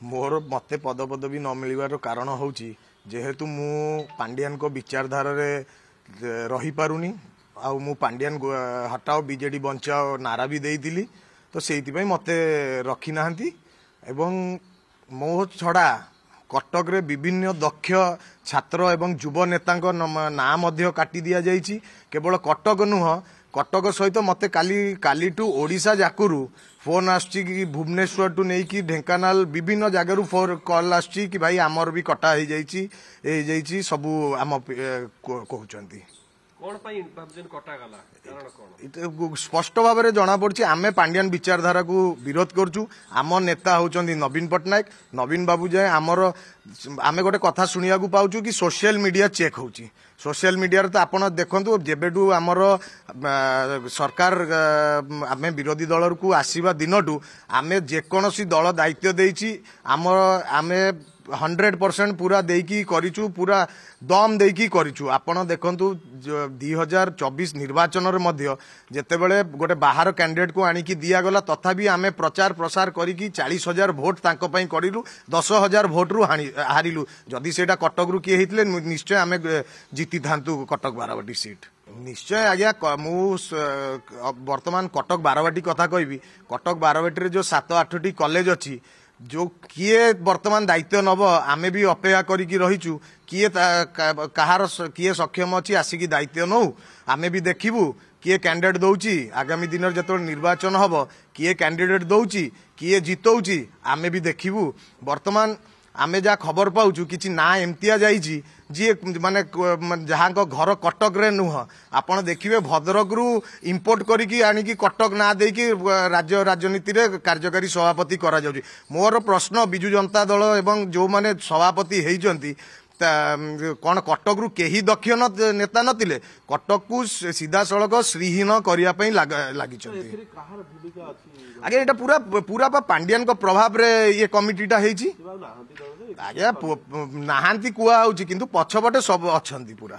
मोर मते पदपदवी न मिलवार कारण होची जेहेतु मु पांड्यान को विचारधारा रे रही पारुनी आ मु पांड्यान हटाओ बीजेडी बंचाओ नारा भी देइतिली तो सेति पई मते रखी नाहंती एवं मो छड़ा कटक रे विभिन्न दक्ष छात्र एवं युव नेतांक ना मध्य काटी दिया जाइछि। केवल कटक नुह कटक सहित मते काली टू ओडिशा जाकुरु फोन आछि कि भुवनेश्वर टू नहीं कि ढेंकानाल विभिन्न जगह फोन कॉल आछि कि भाई आमर भी कटा हो जाइछि सबू आम कहउचंती कोन पई भाबजन कटा गला कारण कोन स्पष्ट भाव में जना पड़ी आमे पांड्यान विचारधारा को विरोध करछु। आम नेता होचंदी नवीन पट्टनायक नवीन बाबू जाए आमर आमे गोटे कथा सुनिया को पाउछु कि सोशल मीडिया चेक होची सोशल मीडिया तो आपण देखंतु जेबेटू आमर सरकार आमे विरोधी दल को आसीबा दिनटू आमे जेकोसी दल दायित्व देइछि आमे 100% पूरा देकी करिचु पूरा दम देकी करिचु। आपण देखंतु 2024 निर्वाचन रे मध्य जेतेबेले गोटे बाहर कैंडिडेट को आनिकी दिया गला तथापि आमे प्रचार प्रसार करिकी 40,000 भोट तांको पई करिलु 10,000 भोट रु हारिलु। जदि सेटा कटक रु किए हितले निश्चय आमे जीति थांतु कटक 12 सीट निश्चय आज्ञा मु वर्तमान कटक 12 कथा कहबी। कटक 12 रे जो 7-8 कॉलेज अछि जो किए वर्तमान दायित्व नब आमे भी अपेक्षा करिकी रहिचु किए कहार किए सक्षम अछि आसिकी दायित्व नौ आमे भी देखिबु किए कैंडिडेट दउची आगामी दिन जत निर्वाचन हब किए कैंडिडेट दउची किए जितौची आमे भी देखिबु। वर्तमान आमे जा खबर पाउछु किछि ना एमतिया जाइछि जी माने जहाँ घर कटक रे नुह आपण देखिए भद्रक रु इंपोर्ट करिकी आनिकी कटक ना देकी राज्य राजनीति रे कार्यकारी सभापति करा जाउछि। मोर प्रश्न बिजु जनता दल एवं जो माने सभापति हेइजंती कौन कटक रु केही दक्ष नेता नथिले कटक को सीधा सड़क श्रीहीन करिया पई लागिचंती। आगे एटा पूरा पूरा पांड्यान को प्रभाव रे ये कमिटीटा हेइछि आज्ञा नाहांती कुआ होछि किंतु पछपटे सब अछंती पूरा।